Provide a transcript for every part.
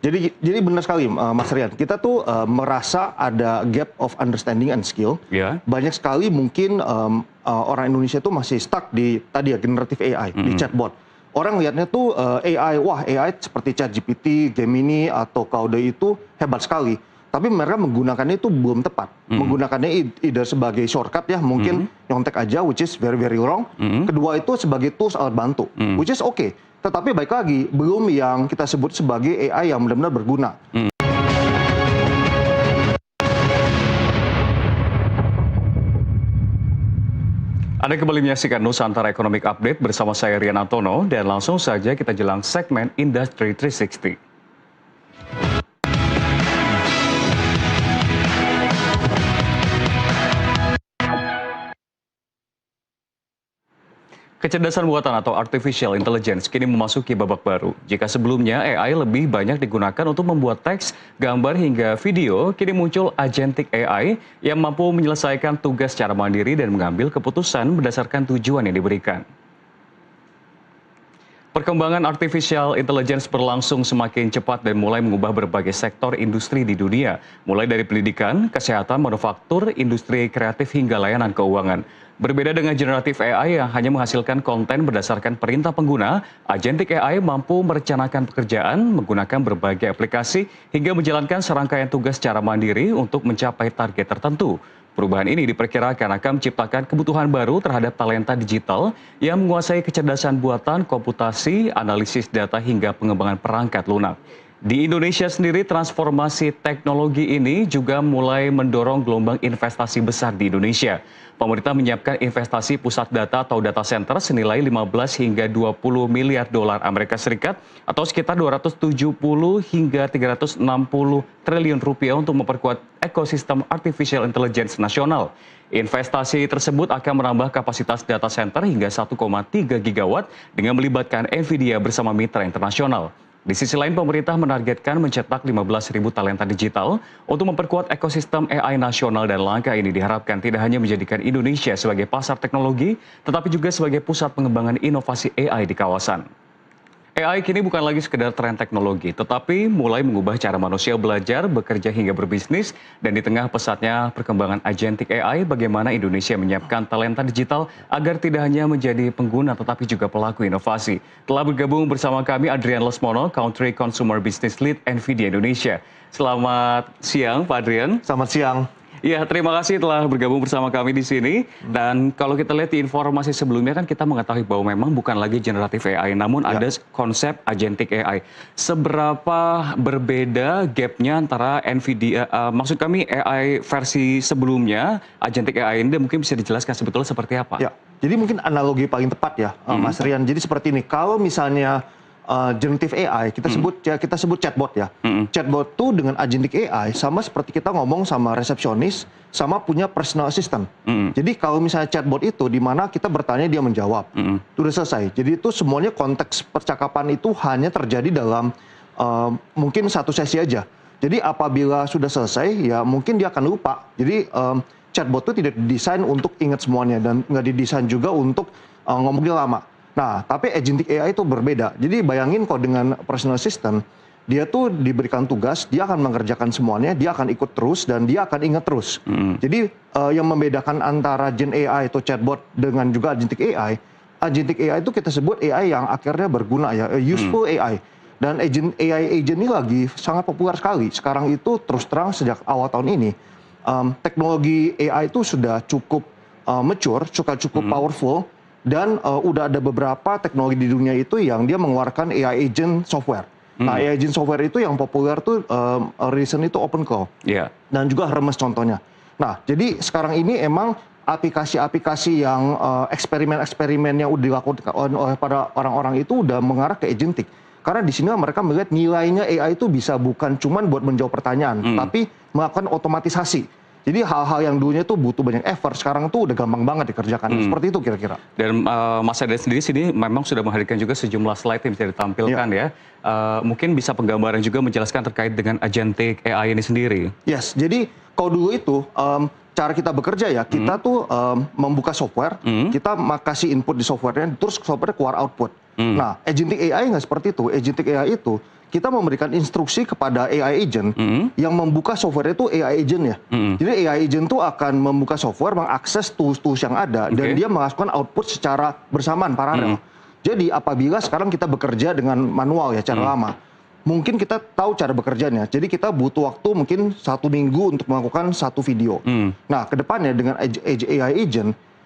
Jadi benar sekali, Mas Rian. Kita tuh merasa ada gap of understanding and skill. Ya. Banyak sekali mungkin orang Indonesia tuh masih stuck di tadi ya generative AI, di chatbot. Orang lihatnya tuh AI, wah AI seperti ChatGPT, Gemini atau Claude itu hebat sekali. Tapi mereka menggunakannya itu belum tepat. Menggunakannya either sebagai shortcut ya, mungkin nyontek aja, which is very very wrong. Kedua itu sebagai tools alat bantu, which is okay. Tetapi baik lagi, belum yang kita sebut sebagai AI yang benar-benar berguna. Anda kembali menyaksikan Nusantara Economic Update bersama saya Rian Antono, dan langsung saja kita jelang segmen Industry 360. Kecerdasan buatan atau artificial intelligence kini memasuki babak baru. Jika sebelumnya AI lebih banyak digunakan untuk membuat teks, gambar hingga video, kini muncul agentic AI yang mampu menyelesaikan tugas secara mandiri dan mengambil keputusan berdasarkan tujuan yang diberikan. Perkembangan artificial intelligence berlangsung semakin cepat dan mulai mengubah berbagai sektor industri di dunia, mulai dari pendidikan, kesehatan, manufaktur, industri kreatif hingga layanan keuangan. Berbeda dengan generative AI yang hanya menghasilkan konten berdasarkan perintah pengguna, agentic AI mampu merencanakan pekerjaan, menggunakan berbagai aplikasi, hingga menjalankan serangkaian tugas secara mandiri untuk mencapai target tertentu. Perubahan ini diperkirakan akan menciptakan kebutuhan baru terhadap talenta digital yang menguasai kecerdasan buatan, komputasi, analisis data, hingga pengembangan perangkat lunak. Di Indonesia sendiri, transformasi teknologi ini juga mulai mendorong gelombang investasi besar di Indonesia. Pemerintah menyiapkan investasi pusat data atau data center senilai 15 hingga 20 miliar dolar Amerika Serikat atau sekitar 270 hingga 360 triliun rupiah untuk memperkuat ekosistem artificial intelligence nasional. Investasi tersebut akan menambah kapasitas data center hingga 1,3 gigawatt dengan melibatkan NVIDIA bersama mitra internasional. Di sisi lain, pemerintah menargetkan mencetak 15.000 talenta digital untuk memperkuat ekosistem AI nasional, dan langkah ini diharapkan tidak hanya menjadikan Indonesia sebagai pasar teknologi, tetapi juga sebagai pusat pengembangan inovasi AI di kawasan. AI kini bukan lagi sekedar tren teknologi, tetapi mulai mengubah cara manusia belajar, bekerja, hingga berbisnis. Dan di tengah pesatnya perkembangan agentic AI, bagaimana Indonesia menyiapkan talenta digital agar tidak hanya menjadi pengguna, tetapi juga pelaku inovasi. Telah bergabung bersama kami Adrian Lesmono, Country Consumer Business Lead NVIDIA Indonesia. Selamat siang, Pak Adrian. Selamat siang. Ya, terima kasih telah bergabung bersama kami di sini. Dan kalau kita lihat di informasi sebelumnya kan kita mengetahui bahwa memang bukan lagi generative AI, namun ada konsep agentic AI. Seberapa berbeda gapnya antara NVIDIA, maksud kami AI versi sebelumnya, agentic AI ini, dan mungkin bisa dijelaskan sebetulnya seperti apa? Ya, jadi mungkin analogi paling tepat ya, Mas Rian. Jadi seperti ini, kalau misalnya generative AI, kita sebut chatbot ya. Chatbot tuh dengan agentic AI sama seperti kita ngomong sama resepsionis, sama punya personal assistant. Jadi kalau misalnya chatbot itu di mana kita bertanya dia menjawab, itu udah selesai. Jadi itu semuanya konteks percakapan itu hanya terjadi dalam mungkin satu sesi aja. Jadi apabila sudah selesai ya mungkin dia akan lupa. Jadi chatbot itu tidak didesain untuk ingat semuanya dan nggak didesain juga untuk ngomongnya lama. Nah, tapi agentic AI itu berbeda. Jadi bayangin kalau dengan personal assistant, dia tuh diberikan tugas, dia akan mengerjakan semuanya, dia akan ikut terus, dan dia akan ingat terus. Jadi yang membedakan antara Gen AI atau chatbot dengan juga agentic AI itu kita sebut AI yang akhirnya berguna ya, useful AI. Dan AI agent ini lagi sangat populer sekali. Sekarang itu terus terang sejak awal tahun ini, teknologi AI itu sudah cukup mature, cukup powerful. Dan udah ada beberapa teknologi di dunia itu yang dia mengeluarkan AI agent software. Nah, AI agent software itu yang populer tuh recent itu OpenClaw. Dan juga Hermes contohnya. Nah, jadi sekarang ini emang aplikasi-aplikasi yang eksperimen-eksperimen yang udah dilakukan oleh para orang-orang itu udah mengarah ke agentic. Karena di sini mereka melihat nilainya AI itu bisa bukan cuman buat menjawab pertanyaan, tapi melakukan otomatisasi. Jadi hal-hal yang dulunya tuh butuh banyak effort, sekarang tuh udah gampang banget dikerjakan. Seperti itu kira-kira. Dan Mas Adrian sendiri sini memang sudah menghadirkan juga sejumlah slide yang bisa ditampilkan ya. Mungkin bisa penggambaran juga menjelaskan terkait dengan agentic AI ini sendiri. Yes, jadi kalau dulu itu cara kita bekerja ya, kita tuh membuka software, kita kasih input di softwarenya, terus software keluar output. Nah, agentic AI nggak seperti itu. Agentic AI itu kita memberikan instruksi kepada AI agent yang membuka software itu AI agent ya. Jadi AI agent itu akan membuka software, mengakses tools-tools yang ada, dan dia melakukan output secara bersamaan, paralel. Jadi apabila sekarang kita bekerja dengan manual ya, cara lama, mungkin kita tahu cara bekerjanya. Jadi kita butuh waktu mungkin 1 minggu untuk melakukan satu video. Nah, kedepannya dengan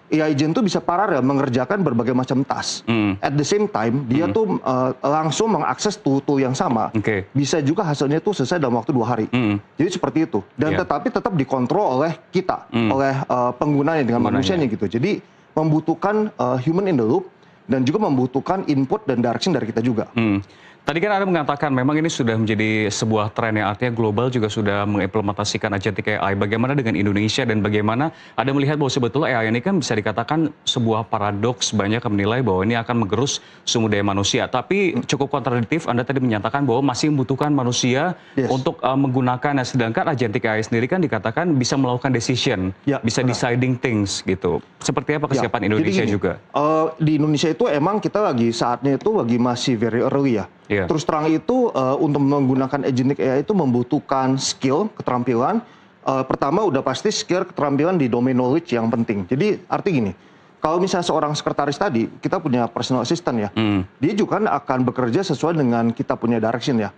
AI agent tuh bisa paralel mengerjakan berbagai macam task. At the same time, dia tuh langsung mengakses tool yang sama. Bisa juga hasilnya tuh selesai dalam waktu 2 hari. Jadi seperti itu. Dan tetapi tetap dikontrol oleh kita, oleh penggunanya dengan manusianya gitu. Jadi membutuhkan human in the loop dan juga membutuhkan input dan direction dari kita juga. Tadi kan Anda mengatakan memang ini sudah menjadi sebuah tren yang artinya global juga sudah mengimplementasikan agentic AI. Bagaimana dengan Indonesia dan bagaimana Anda melihat bahwa sebetulnya AI ini kan bisa dikatakan sebuah paradoks, banyak yang menilai bahwa ini akan menggerus sumber daya manusia. Tapi cukup kontradiktif, Anda tadi menyatakan bahwa masih membutuhkan manusia untuk menggunakannya. Sedangkan agentic AI sendiri kan dikatakan bisa melakukan decision, bisa deciding things gitu. Seperti apa kesiapan Indonesia juga? Di Indonesia itu emang kita saatnya itu masih very early ya. Terus terang itu untuk menggunakan agentic AI itu membutuhkan skill, keterampilan. Pertama udah pasti skill, keterampilan di domain knowledge yang penting. Jadi arti gini, kalau misalnya seorang sekretaris tadi, kita punya personal assistant ya, dia juga kan akan bekerja sesuai dengan kita punya direction ya.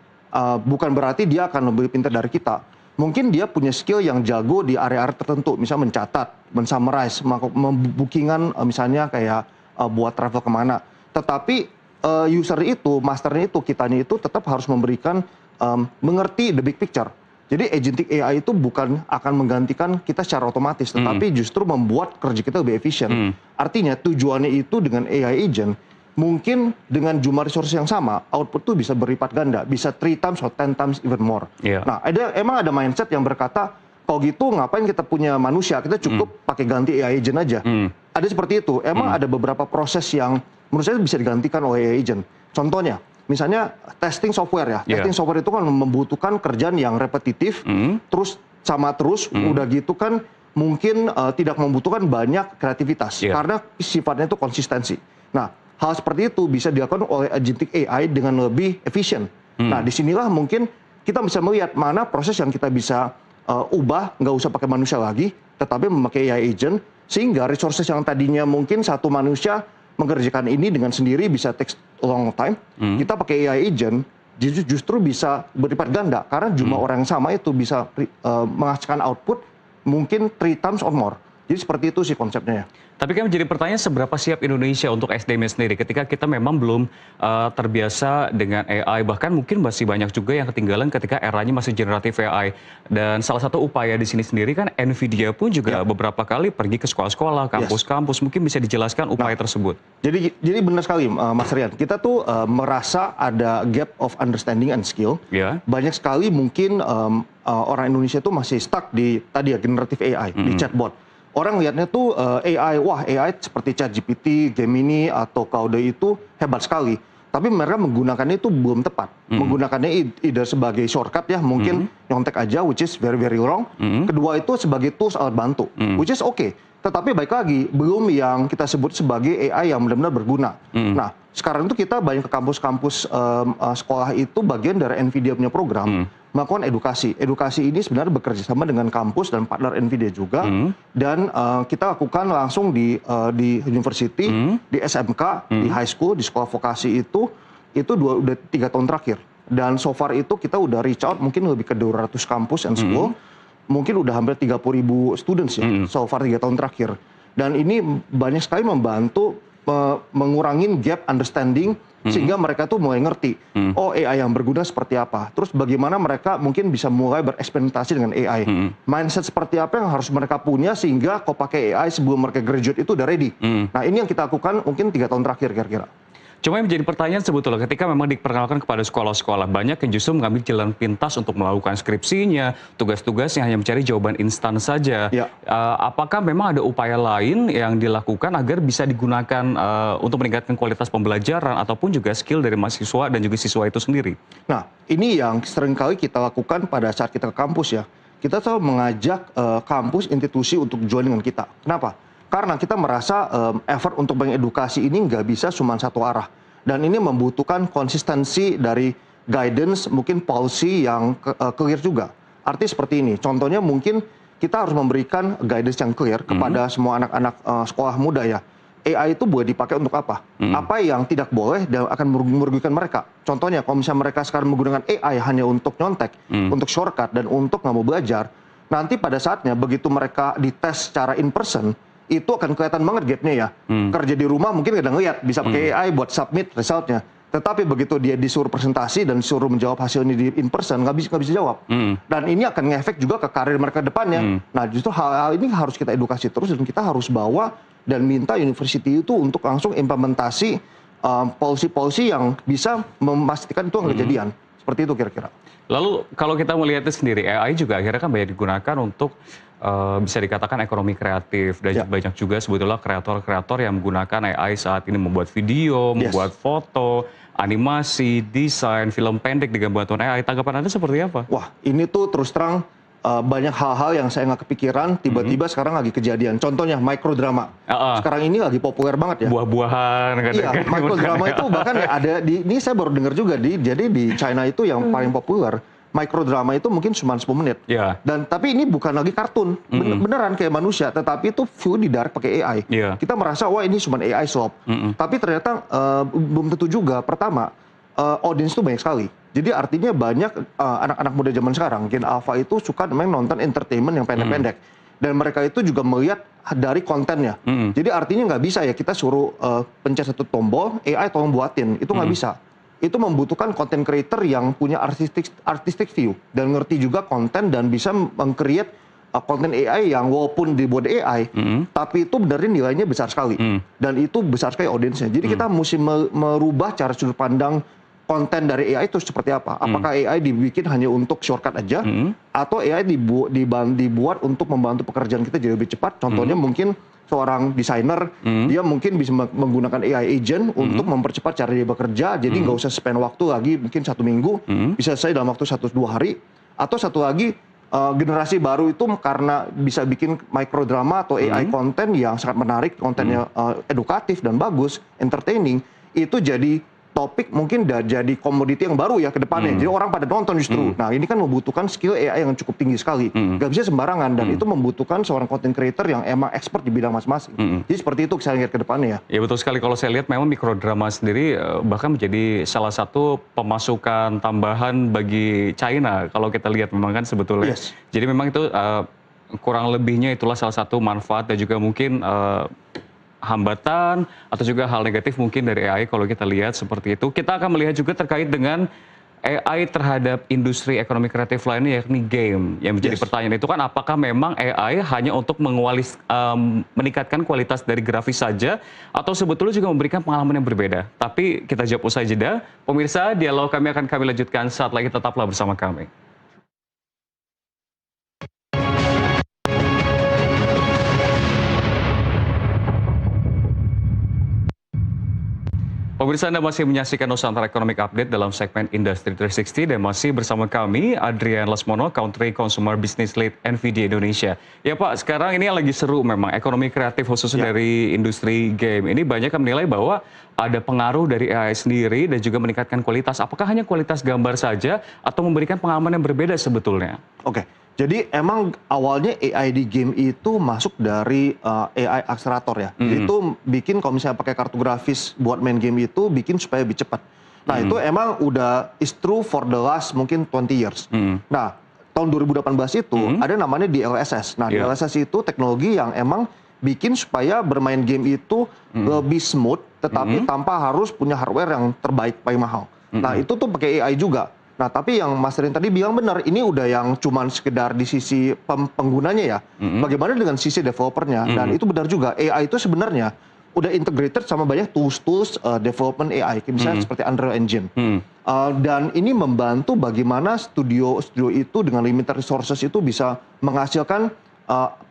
Bukan berarti dia akan lebih pintar dari kita. Mungkin dia punya skill yang jago di area-area tertentu, misalnya mencatat, mensummarize, membookingan misalnya kayak buat travel kemana. Tetapi user itu, masternya itu, kitanya itu tetap harus memberikan mengerti the big picture. Jadi agentic AI itu bukan akan menggantikan kita secara otomatis, tetapi justru membuat kerja kita lebih efisien. Artinya tujuannya itu dengan AI agent, mungkin dengan jumlah resource yang sama, output tuh bisa berlipat ganda, bisa 3 times atau 10 times even more. Nah, emang ada mindset yang berkata, kalau gitu ngapain kita punya manusia, kita cukup pakai ganti AI agent aja. Ada seperti itu, emang ada beberapa proses yang menurut saya bisa digantikan oleh AI agent. Contohnya, misalnya testing software ya. Testing software itu kan membutuhkan kerjaan yang repetitif, terus udah gitu kan mungkin tidak membutuhkan banyak kreativitas. Karena sifatnya itu konsistensi. Nah, hal seperti itu bisa dilakukan oleh agentic AI dengan lebih efisien. Nah, disinilah mungkin kita bisa melihat mana proses yang kita bisa ubah, nggak usah pakai manusia lagi, tetapi memakai AI agent, sehingga resources yang tadinya mungkin satu manusia mengerjakan ini dengan sendiri bisa take long time, kita pakai AI agent justru bisa berlipat ganda karena jumlah orang yang sama itu bisa menghasilkan output mungkin 3 times or more. Jadi seperti itu sih konsepnya. Tapi kan menjadi pertanyaan, seberapa siap Indonesia untuk SDM sendiri ketika kita memang belum terbiasa dengan AI, bahkan mungkin masih banyak juga yang ketinggalan ketika eranya masih generatif AI. Dan salah satu upaya di sini sendiri kan NVIDIA pun juga beberapa kali pergi ke sekolah-sekolah, kampus-kampus, mungkin bisa dijelaskan upaya tersebut. Jadi benar sekali Mas Rian, kita tuh merasa ada gap of understanding and skill. Banyak sekali mungkin orang Indonesia tuh masih stuck di tadi ya generatif AI, di chatbot. Orang lihatnya tuh AI, wah AI seperti ChatGPT, Gemini, atau Claude itu hebat sekali. Tapi mereka menggunakannya itu belum tepat. Menggunakannya either sebagai shortcut ya, mungkin nyontek aja, which is very very wrong. Kedua itu sebagai tools alat bantu, which is okay. Tetapi baik lagi, belum yang kita sebut sebagai AI yang benar-benar berguna. Nah, sekarang itu kita banyak ke kampus-kampus sekolah itu bagian dari NVIDIA punya program, melakukan edukasi. Edukasi ini sebenarnya bekerja sama dengan kampus dan partner NVIDIA juga. Dan kita lakukan langsung di university, di SMK, di high school, di sekolah vokasi itu udah 3 tahun terakhir. Dan so far itu kita udah reach out mungkin lebih ke 200 kampus and school. Mungkin udah hampir 30.000 students ya, so far 3 tahun terakhir. Dan ini banyak sekali membantu mengurangi gap understanding, sehingga mereka tuh mulai ngerti, oh AI yang berguna seperti apa. Terus bagaimana mereka mungkin bisa mulai bereksperimentasi dengan AI. Mindset seperti apa yang harus mereka punya, sehingga kalau pakai AI sebelum mereka graduate itu udah ready. Nah ini yang kita lakukan mungkin 3 tahun terakhir kira-kira. Cuma yang menjadi pertanyaan sebetulnya ketika memang diperkenalkan kepada sekolah-sekolah, banyak yang justru mengambil jalan pintas untuk melakukan skripsinya, tugas-tugasnya hanya mencari jawaban instan saja. Apakah memang ada upaya lain yang dilakukan agar bisa digunakan untuk meningkatkan kualitas pembelajaran ataupun juga skill dari mahasiswa dan juga siswa itu sendiri? Nah, ini yang seringkali kita lakukan pada saat kita ke kampus ya. Kita selalu mengajak kampus, institusi untuk join dengan kita. Kenapa? Karena kita merasa effort untuk mengedukasi ini nggak bisa cuma satu arah. Dan ini membutuhkan konsistensi dari guidance, mungkin policy yang clear juga. Artinya seperti ini, contohnya mungkin kita harus memberikan guidance yang clear kepada semua anak-anak sekolah muda ya. AI itu boleh dipakai untuk apa? Apa yang tidak boleh dan akan merugikan mereka. Contohnya, kalau misalnya mereka sekarang menggunakan AI hanya untuk nyontek, untuk shortcut, dan untuk nggak mau belajar, nanti pada saatnya begitu mereka dites secara in person, itu akan kelihatan banget gapnya ya. Kerja di rumah mungkin nggak ngeliat, bisa pakai AI buat submit resultnya. Tetapi begitu dia disuruh presentasi dan disuruh menjawab hasilnya di in person, nggak bisa jawab. Dan ini akan ngefek juga ke karir mereka depannya. Nah, justru hal-hal ini harus kita edukasi terus dan kita harus bawa dan minta university itu untuk langsung implementasi policy-policy yang bisa memastikan itu nggak kejadian. Seperti itu kira-kira. Lalu kalau kita melihatnya sendiri, AI juga akhirnya kan banyak digunakan untuk bisa dikatakan ekonomi kreatif. Dan banyak juga sebetulnya kreator-kreator yang menggunakan AI saat ini membuat video, membuat foto, animasi, desain, film pendek dengan bantuan AI. Tanggapan Anda seperti apa? Wah, ini tuh terus terang banyak hal-hal yang saya nggak kepikiran, tiba-tiba sekarang lagi kejadian. Contohnya microdrama. Sekarang ini lagi populer banget ya. Buah-buahan. Iya, microdrama itu bahkan ada ini saya baru dengar juga jadi di China itu yang paling populer. Microdrama itu mungkin cuma 10 menit. Dan tapi ini bukan lagi kartun, beneran kayak manusia, tetapi itu full didirect pakai AI. Kita merasa wah ini cuma AI slop. Tapi ternyata belum tentu juga. Pertama, audience itu banyak sekali. Jadi artinya banyak anak-anak muda zaman sekarang, Gen Alpha itu suka memang nonton entertainment yang pendek-pendek. Dan mereka itu juga melihat dari kontennya. Jadi artinya nggak bisa ya kita suruh pencet satu tombol, AI tolong buatin. Itu nggak bisa. Itu membutuhkan content creator yang punya artistic view. Dan ngerti juga konten dan bisa meng-create konten AI yang walaupun dibuat AI, tapi itu benerin nilainya besar sekali. Dan itu besar sekali audiensnya. Jadi kita mesti merubah cara sudut pandang konten dari AI itu seperti apa? Apakah AI dibikin hanya untuk shortcut aja, atau AI dibuat untuk membantu pekerjaan kita jadi lebih cepat? Contohnya mungkin seorang desainer, dia mungkin bisa menggunakan AI agent untuk mempercepat cara dia bekerja, jadi nggak usah spend waktu lagi mungkin 1 minggu, bisa selesai dalam waktu 1-2 hari. Atau satu lagi, generasi baru itu karena bisa bikin microdrama atau AI konten yang sangat menarik, kontennya edukatif dan bagus, entertaining, itu jadi topik mungkin jadi komoditi yang baru ya ke depannya. Jadi orang pada nonton justru. Nah, ini kan membutuhkan skill AI yang cukup tinggi sekali. Gak bisa sembarangan dan itu membutuhkan seorang content creator yang emang expert di bidang masing-masing. Jadi seperti itu saya lihat ke depannya ya. Ya betul sekali, kalau saya lihat memang mikrodrama sendiri bahkan menjadi salah satu pemasukan tambahan bagi China kalau kita lihat memang kan sebetulnya. Jadi memang itu kurang lebihnya itulah salah satu manfaat dan juga mungkin hambatan atau juga hal negatif mungkin dari AI kalau kita lihat seperti itu. Kita akan melihat juga terkait dengan AI terhadap industri ekonomi kreatif lainnya yakni game. Yang menjadi pertanyaan itu kan apakah memang AI hanya untuk meningkatkan kualitas dari grafis saja atau sebetulnya juga memberikan pengalaman yang berbeda. Tapi kita jawab usai jeda. Pemirsa, dialog kami akan kami lanjutkan saat lagi, tetaplah bersama kami. Pemirsa, Anda masih menyaksikan Nusantara Economic Update dalam segmen Industri 360 dan masih bersama kami Adrian Lesmono, Country Consumer Business Lead NVIDIA Indonesia. Ya Pak, sekarang ini lagi seru memang ekonomi kreatif khususnya dari industri game. Ini banyak yang menilai bahwa ada pengaruh dari AI sendiri dan juga meningkatkan kualitas. Apakah hanya kualitas gambar saja atau memberikan pengalaman yang berbeda sebetulnya? Oke. Jadi emang awalnya AI di game itu masuk dari AI akselerator ya. Itu bikin kalau misalnya pakai kartu grafis buat main game itu bikin supaya lebih cepat. Nah itu emang udah is true for the last mungkin 20 years. Nah tahun 2018 itu ada namanya DLSS. Nah DLSS itu teknologi yang emang bikin supaya bermain game itu lebih smooth tetapi tanpa harus punya hardware yang terbaik paling mahal. Nah itu tuh pakai AI juga. Nah, tapi yang Mas Rin tadi bilang benar, ini udah yang cuman sekedar di sisi penggunanya ya. Bagaimana dengan sisi developernya? Dan itu benar juga, AI itu sebenarnya udah integrated sama banyak tools-tools development AI, misalnya seperti Unreal Engine. Dan ini membantu bagaimana studio itu dengan limited resources itu bisa menghasilkan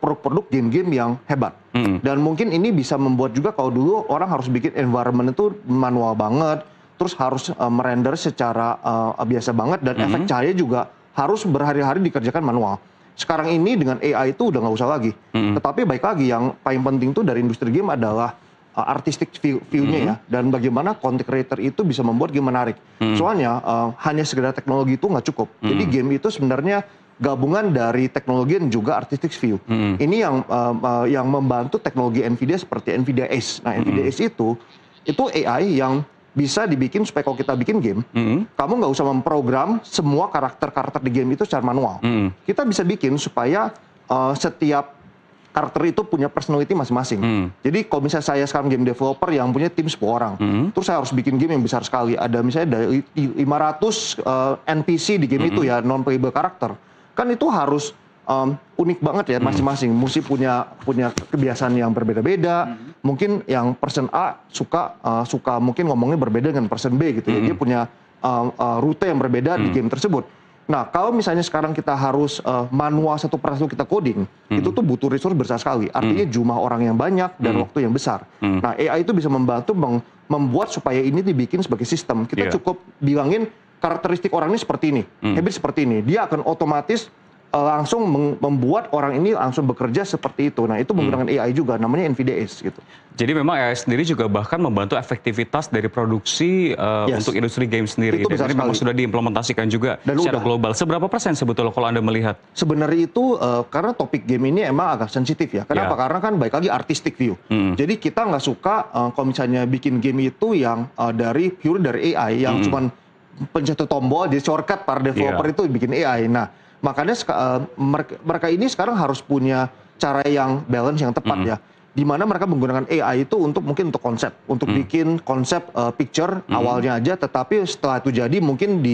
produk-produk game-game yang hebat. Dan mungkin ini bisa membuat juga kalau dulu orang harus bikin environment itu manual banget, terus harus merender secara biasa banget dan efek cahaya juga harus berhari-hari dikerjakan manual. Sekarang ini dengan AI itu udah nggak usah lagi. Tetapi baik lagi yang paling penting tuh dari industri game adalah artistic view-nya ya, dan bagaimana content creator itu bisa membuat game menarik. Soalnya hanya sekedar teknologi itu nggak cukup. Jadi game itu sebenarnya gabungan dari teknologi dan juga artistic view. Ini yang membantu teknologi Nvidia seperti Nvidia Ace. Nah, Nvidia Ace itu AI yang bisa dibikin supaya kalau kita bikin game, kamu nggak usah memprogram semua karakter-karakter di game itu secara manual. Kita bisa bikin supaya setiap karakter itu punya personality masing-masing. Jadi kalau misalnya saya sekarang game developer yang punya tim 10 orang, terus saya harus bikin game yang besar sekali. Ada misalnya dari 500 NPC di game itu ya, non-playable karakter. Kan itu harus unik banget ya masing-masing. Mesti punya kebiasaan yang berbeda-beda. Mungkin yang person A suka mungkin ngomongnya berbeda dengan person B gitu ya. Dia punya rute yang berbeda di game tersebut. Nah, kalau misalnya sekarang kita harus manual satu persatu kita coding, itu tuh butuh resource besar sekali. Artinya jumlah orang yang banyak dan waktu yang besar. Nah, AI itu bisa membantu membuat supaya ini dibikin sebagai sistem. Kita cukup bilangin karakteristik orang ini seperti ini, habit seperti ini. Dia akan otomatis langsung membuat orang ini langsung bekerja seperti itu. Nah, itu menggunakan AI juga, namanya Nvidia Ace gitu. Jadi memang AI sendiri juga bahkan membantu efektivitas dari produksi untuk industri game sendiri. Itu Dan ini memang sudah diimplementasikan juga secara global. Seberapa persen sebetulnya kalau Anda melihat? Sebenarnya itu karena topik game ini emang agak sensitif ya. Kenapa? Karena kan baik lagi artistic view. Jadi kita nggak suka kalau misalnya bikin game itu yang pure dari AI, yang cuman pencet tombol, jadi shortcut para developer itu bikin AI. Nah, makanya mereka ini sekarang harus punya cara yang balance yang tepat ya. Di mana mereka menggunakan AI itu mungkin untuk konsep, untuk bikin konsep picture awalnya aja, tetapi setelah itu jadi mungkin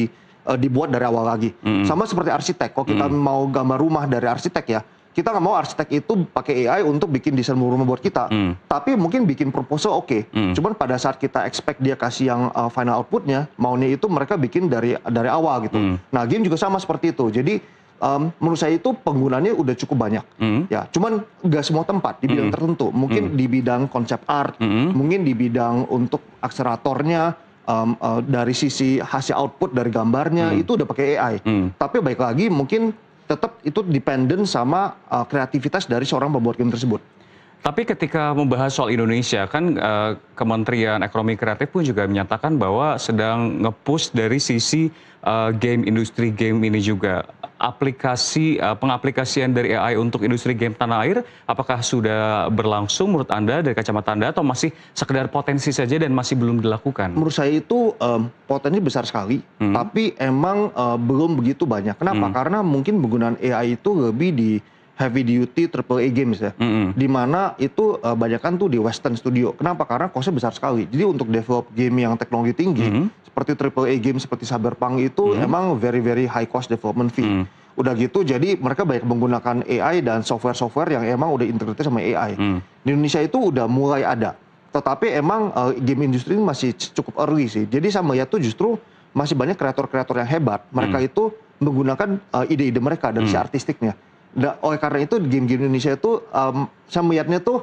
dibuat dari awal lagi. Sama seperti arsitek, kalau kita mau gambar rumah dari arsitek ya, kita nggak mau arsitek itu pakai AI untuk bikin desain rumah buat kita, tapi mungkin bikin proposal oke. Cuman pada saat kita expect dia kasih yang final outputnya, maunya itu mereka bikin dari awal gitu. Nah, game juga sama seperti itu. Jadi menurut saya itu penggunanya udah cukup banyak. Ya, cuman nggak semua tempat di bidang tertentu. Mungkin di bidang konsep art, mungkin di bidang untuk akseleratornya, dari sisi hasil output dari gambarnya itu udah pakai AI. Tapi baik lagi mungkin tetap itu dependent sama kreativitas dari seorang pembuat game tersebut. Tapi ketika membahas soal Indonesia, kan Kementerian Ekonomi Kreatif pun juga menyatakan bahwa sedang nge-push dari sisi industri game ini juga. Pengaplikasian dari AI untuk industri game tanah air, apakah sudah berlangsung menurut Anda dari kacamata Anda, atau masih sekedar potensi saja dan masih belum dilakukan? Menurut saya itu potensi besar sekali, tapi emang belum begitu banyak. Kenapa? Karena mungkin penggunaan AI itu lebih di heavy duty AAA games ya, di mana itu banyakan tuh di Western studio. Kenapa? Karena costnya besar sekali. Jadi untuk develop game yang teknologi tinggi seperti AAA game seperti Cyberpunk itu emang very high cost development fee. Udah gitu, jadi mereka banyak menggunakan AI dan software-software yang emang udah integrated sama AI. Di Indonesia itu udah mulai ada, tetapi emang game industri ini masih cukup early sih. Jadi saya melihat tuh justru masih banyak kreator-kreator yang hebat. Mereka itu menggunakan ide-ide mereka dari si artistiknya. Oleh karena itu game-game Indonesia itu saya melihatnya tuh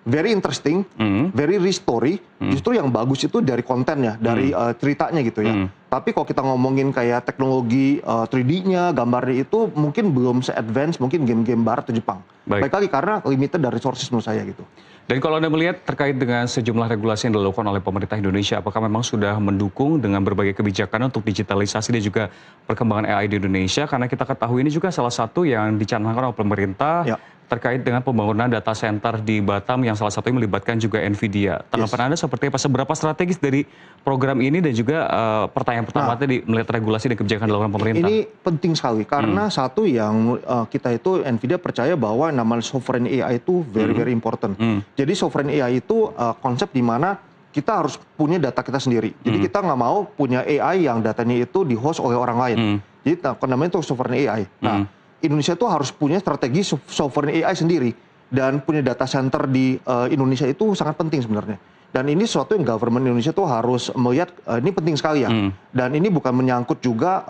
very interesting, very rich story. Justru yang bagus itu dari kontennya, dari ceritanya gitu ya. Tapi kalau kita ngomongin kayak teknologi 3D-nya, gambarnya itu mungkin belum se-advance mungkin game-game barat atau Jepang. Baik lagi karena limited dari resources menurut saya gitu. Dan kalau Anda melihat terkait dengan sejumlah regulasi yang dilakukan oleh pemerintah Indonesia, apakah memang sudah mendukung dengan berbagai kebijakan untuk digitalisasi dan juga perkembangan AI di Indonesia? Karena kita ketahui ini juga salah satu yang dicanangkan oleh pemerintah terkait dengan pembangunan data center di Batam yang salah satunya melibatkan juga Nvidia. Tanggapan Anda seperti apa? Seberapa strategis dari program ini, dan juga pertanyaan pertama tadi melihat regulasi dan kebijakan dilakukan pemerintah? Ini penting sekali karena satu yang kita itu Nvidia percaya bahwa namanya sovereign AI itu very important. Jadi sovereign AI itu konsep di mana kita harus punya data kita sendiri. Jadi kita nggak mau punya AI yang datanya itu di host oleh orang lain. Jadi namanya itu sovereign AI. Nah, Indonesia itu harus punya strategi sovereign AI sendiri, dan punya data center di Indonesia itu sangat penting sebenarnya. Dan ini sesuatu yang government Indonesia tuh harus melihat ini penting sekali ya. Dan ini bukan menyangkut juga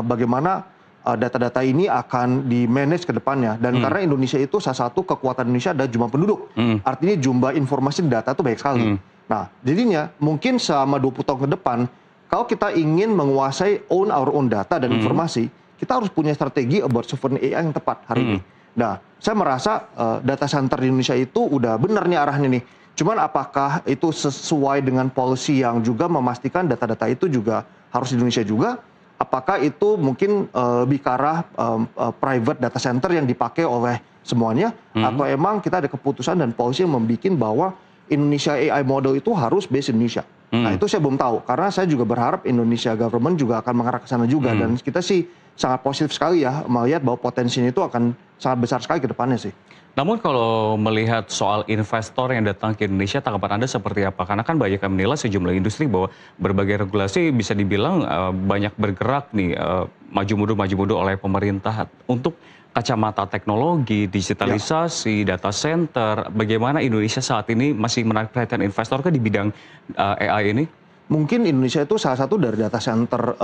bagaimana data-data ini akan di-manage ke depannya. Dan karena Indonesia itu salah satu kekuatan Indonesia adalah jumlah penduduk. Artinya jumlah informasi data itu banyak sekali. Nah, jadinya mungkin selama 20 tahun ke depan, kalau kita ingin menguasai our own data dan informasi, kita harus punya strategi about sovereign AI yang tepat hari ini. Nah, saya merasa data center di Indonesia itu udah benar nih arahnya nih. Cuman apakah itu sesuai dengan policy yang juga memastikan data-data itu juga harus di Indonesia juga? Apakah itu mungkin lebih ke arah private data center yang dipakai oleh semuanya? Atau emang kita ada keputusan dan policy yang membuat bahwa Indonesia AI model itu harus based Indonesia? Nah itu saya belum tahu, karena saya juga berharap Indonesia government juga akan mengarah ke sana juga. Dan kita sih sangat positif sekali ya melihat bahwa potensinya itu akan sangat besar sekali ke depannya sih. Namun kalau melihat soal investor yang datang ke Indonesia, tanggapan Anda seperti apa? Karena kan banyak yang menilai sejumlah industri bahwa berbagai regulasi bisa dibilang banyak bergerak nih, maju mundur oleh pemerintah untuk kacamata teknologi, digitalisasi, data center. Bagaimana Indonesia saat ini masih menarik perhatian investor ke di bidang AI ini? Mungkin Indonesia itu salah satu dari data center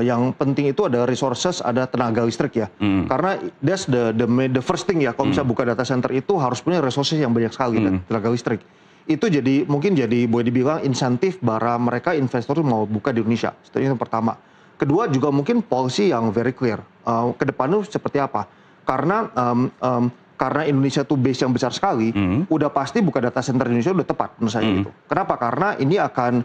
yang penting itu ada resources, ada tenaga listrik ya. Karena that's the first thing ya, kalau bisa buka data center itu harus punya resources yang banyak sekali dan tenaga listrik. Itu jadi mungkin jadi boleh dibilang insentif para mereka investor mau buka di Indonesia. Itu yang pertama. Kedua juga mungkin policy yang very clear. Ke depan itu seperti apa? Karena Indonesia tuh base yang besar sekali, udah pasti buka data center Indonesia udah tepat menurut saya itu. Kenapa? Karena ini akan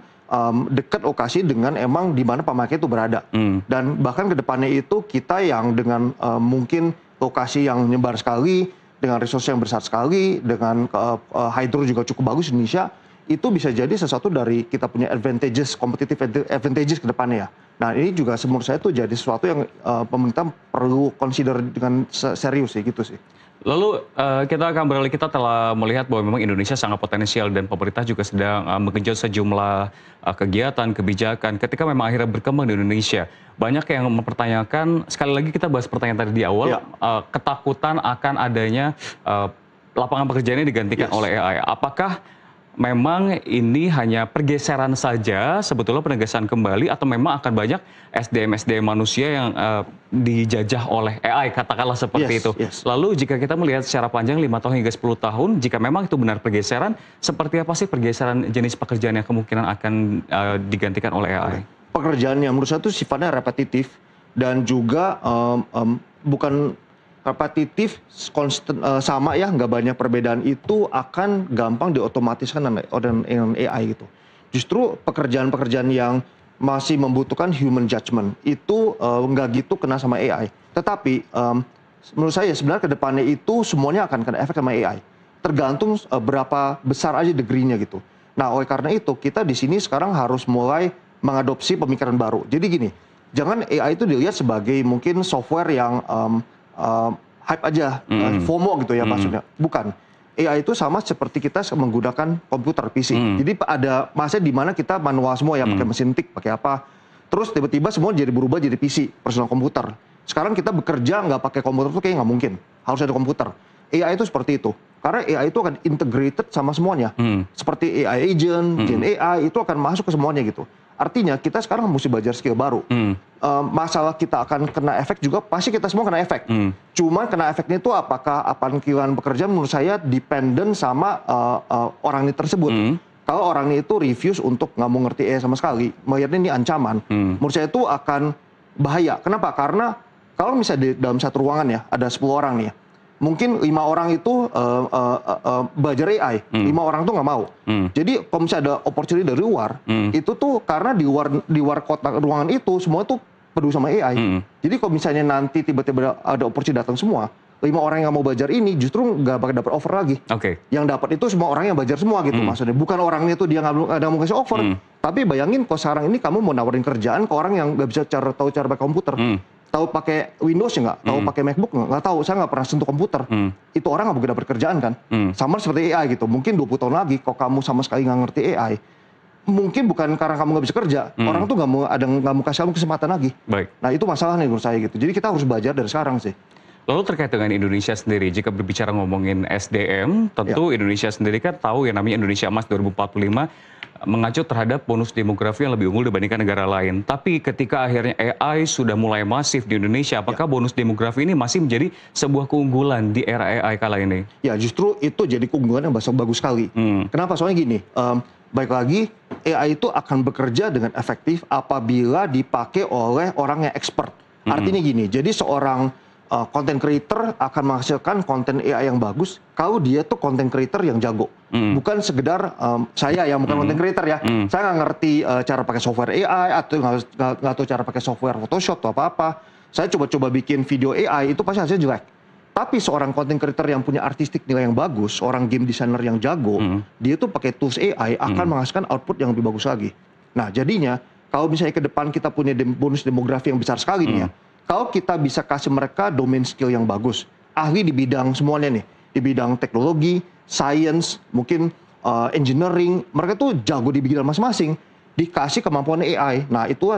dekat lokasi dengan emang di mana pemakaian itu berada. Dan bahkan ke depannya itu kita yang dengan mungkin lokasi yang nyebar sekali, dengan resource yang besar sekali, dengan hydro juga cukup bagus di Indonesia, itu bisa jadi sesuatu dari kita punya advantages, competitive advantages ke depannya ya. Nah ini juga menurut saya itu jadi sesuatu yang pemerintah perlu consider dengan serius sih gitu sih. Lalu kita telah melihat bahwa memang Indonesia sangat potensial dan pemerintah juga sedang menggenjot sejumlah kegiatan, kebijakan. Ketika memang akhirnya berkembang di Indonesia, banyak yang mempertanyakan, sekali lagi kita bahas pertanyaan tadi di awal, ketakutan akan adanya lapangan pekerjaan yang digantikan oleh AI. Apakah memang ini hanya pergeseran saja, sebetulnya penegasan kembali, atau memang akan banyak SDM manusia yang dijajah oleh AI, katakanlah seperti itu. Lalu jika kita melihat secara panjang 5 tahun hingga 10 tahun, jika memang itu benar pergeseran, seperti apa sih pergeseran jenis pekerjaan yang kemungkinan akan digantikan oleh AI? Pekerjaan yang menurut saya itu sifatnya repetitif dan juga bukan repetitif, konstan, sama ya, nggak banyak perbedaan, itu akan gampang diotomatiskan dengan AI gitu. Justru pekerjaan-pekerjaan yang masih membutuhkan human judgment itu nggak gitu kena sama AI. Tetapi menurut saya sebenarnya ke depannya itu semuanya akan kena efek sama AI. Tergantung berapa besar aja degree-nya gitu. Nah oleh karena itu kita di sini sekarang harus mulai mengadopsi pemikiran baru. Jadi gini, jangan AI itu dilihat sebagai mungkin software yang hype aja, FOMO gitu ya maksudnya. Bukan. AI itu sama seperti kita menggunakan komputer PC. Jadi ada masa di mana kita manual semua ya, pakai mesin tik, pakai apa. Terus tiba-tiba semua jadi berubah jadi PC, personal komputer. Sekarang kita bekerja nggak pakai komputer tuh kayak nggak mungkin. Harus ada komputer. AI itu seperti itu. Karena AI itu akan integrated sama semuanya. Seperti AI agent, Gen AI, itu akan masuk ke semuanya gitu. Artinya kita sekarang mesti belajar skill baru. Masalah kita akan kena efek juga, pasti kita semua kena efek. Cuman kena efeknya itu apakah panggilan pekerjaan menurut saya dependent sama orang ini tersebut. Kalau orang ini itu refuse untuk nggak mau ngerti AI sama sekali, melihatnya ini ancaman, menurut saya itu akan bahaya. Kenapa? Karena kalau misalnya dalam satu ruangan ya, ada 10 orang nih ya, mungkin 5 orang itu belajar AI, 5 orang tuh nggak mau. Jadi kalau misalnya ada opportunity dari luar, itu tuh karena di luar kotak ruangan itu semua tuh peduli sama AI. Jadi kalau misalnya nanti tiba-tiba ada opportunity datang semua, 5 orang yang mau belajar ini justru nggak bakal dapat offer lagi. Yang dapat itu semua orang yang belajar semua gitu maksudnya. Bukan orangnya itu dia nggak mau kasih offer, tapi bayangin kalau sekarang ini kamu mau nawarin kerjaan ke orang yang nggak bisa tahu cara pakai komputer. Tahu pakai Windows ya nggak? Tahu pakai MacBook nggak tahu, saya nggak pernah sentuh komputer. Itu orang nggak mungkin dapat kerjaan kan? Sama seperti AI gitu. Mungkin 20 tahun lagi, kalau kamu sama sekali nggak ngerti AI, mungkin bukan karena kamu nggak bisa kerja, orang tuh nggak mau kasih kamu kesempatan lagi. Nah itu masalah nih menurut saya gitu. Jadi kita harus belajar dari sekarang sih. Lalu terkait dengan Indonesia sendiri, jika berbicara ngomongin SDM, tentu Indonesia sendiri kan tahu yang namanya Indonesia Emas 2045, mengacu terhadap bonus demografi yang lebih unggul dibandingkan negara lain. Tapi ketika akhirnya AI sudah mulai masif di Indonesia, apakah bonus demografi ini masih menjadi sebuah keunggulan di era AI kala ini? Ya justru itu jadi keunggulan yang bagus sekali. Kenapa? Soalnya gini, baik lagi AI itu akan bekerja dengan efektif apabila dipakai oleh orang yang expert. Artinya gini, jadi seorang content creator akan menghasilkan konten AI yang bagus kalau dia tuh content creator yang jago. Bukan sekedar saya yang bukan content creator ya. Saya nggak ngerti cara pakai software AI atau nggak tahu cara pakai software Photoshop atau apa-apa. Saya coba-coba bikin video AI itu pasti hasilnya jelek. Tapi seorang content creator yang punya artistik nilai yang bagus, seorang game designer yang jago, dia tuh pakai tools AI akan menghasilkan output yang lebih bagus lagi. Nah, jadinya kalau misalnya ke depan kita punya bonus demografi yang besar sekali nih ya, kalau kita bisa kasih mereka domain skill yang bagus, ahli di bidang semuanya nih, di bidang teknologi, science, mungkin engineering, mereka tuh jago di bidang masing-masing, dikasih kemampuan AI. Nah, itu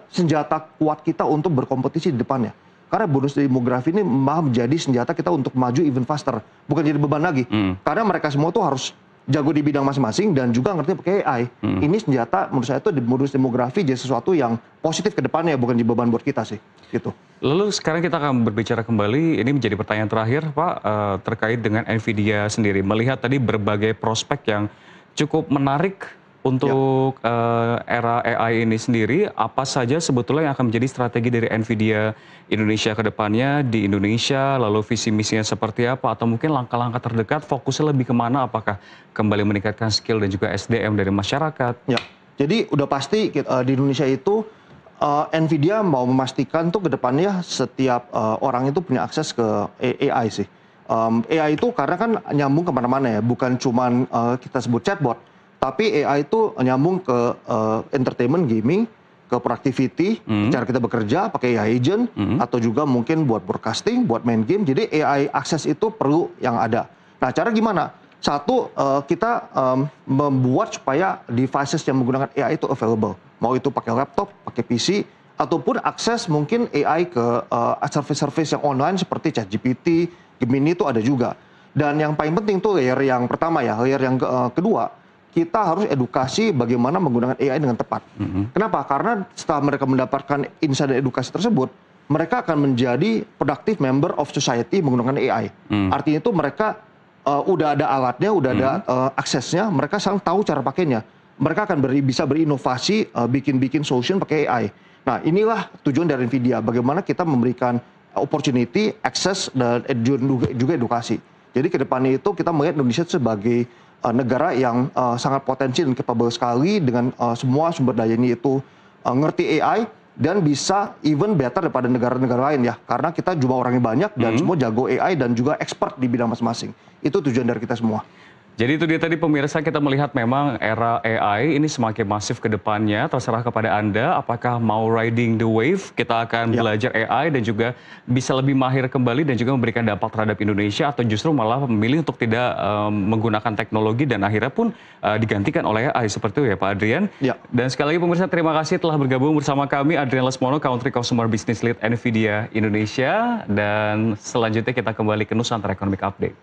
senjata kuat kita untuk berkompetisi di depannya. Karena bonus demografi ini malah menjadi senjata kita untuk maju even faster, bukan jadi beban lagi. Karena mereka semua tuh harus jago di bidang masing-masing dan juga ngerti pakai AI. Ini senjata menurut saya itu bonus demografi jadi sesuatu yang positif ke depannya, bukan jadi beban buat kita sih. Gitu. Lalu sekarang kita akan berbicara kembali, ini menjadi pertanyaan terakhir Pak, terkait dengan NVIDIA sendiri. Melihat tadi berbagai prospek yang cukup menarik untuk era AI ini sendiri, apa saja sebetulnya yang akan menjadi strategi dari NVIDIA Indonesia ke depannya di Indonesia, lalu visi misinya seperti apa, atau mungkin langkah-langkah terdekat fokusnya lebih kemana, apakah kembali meningkatkan skill dan juga SDM dari masyarakat? Ya, jadi udah pasti di Indonesia itu NVIDIA mau memastikan tuh ke depannya setiap orang itu punya akses ke AI sih. AI itu karena kan nyambung kemana-mana ya, bukan cuman kita sebut chatbot, tapi AI itu nyambung ke entertainment, gaming, ke productivity, cara kita bekerja pakai AI agent, atau juga mungkin buat broadcasting, buat main game. Jadi AI akses itu perlu yang ada. Nah, cara gimana? Satu, kita membuat supaya devices yang menggunakan AI itu available. Mau itu pakai laptop, pakai PC, ataupun akses mungkin AI ke service-service yang online seperti ChatGPT, Gemini itu ada juga. Dan yang paling penting tuh layer yang pertama ya, layer yang kedua, kita harus edukasi bagaimana menggunakan AI dengan tepat. Kenapa? Karena setelah mereka mendapatkan insight dan edukasi tersebut, mereka akan menjadi productive member of society menggunakan AI. Artinya itu mereka udah ada alatnya, udah ada aksesnya, mereka sekarang tahu cara pakainya. Mereka akan bisa berinovasi, bikin solution pakai AI. Nah, inilah tujuan dari NVIDIA, bagaimana kita memberikan opportunity, akses, dan juga edukasi. Jadi ke depannya itu kita melihat Indonesia sebagai negara yang sangat potensial dan capable sekali dengan semua sumber dayanya itu ngerti AI dan bisa even better daripada negara-negara lain ya. Karena kita jumlah orangnya banyak dan semua jago AI dan juga expert di bidang masing-masing. Itu tujuan dari kita semua. Jadi itu dia tadi pemirsa, kita melihat memang era AI ini semakin masif ke depannya. Terserah kepada Anda apakah mau riding the wave, kita akan belajar AI dan juga bisa lebih mahir kembali dan juga memberikan dampak terhadap Indonesia, atau justru malah memilih untuk tidak menggunakan teknologi dan akhirnya pun digantikan oleh AI seperti itu ya Pak Adrian. Dan sekali lagi pemirsa, terima kasih telah bergabung bersama kami, Adrian Lesmono, Country Consumer Business Lead NVIDIA Indonesia. Dan selanjutnya kita kembali ke Nusantara Economic Update.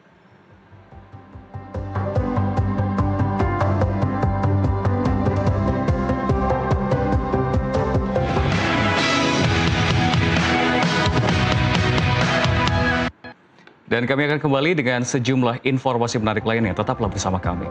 Dan kami akan kembali dengan sejumlah informasi menarik lainnya. Tetaplah bersama kami.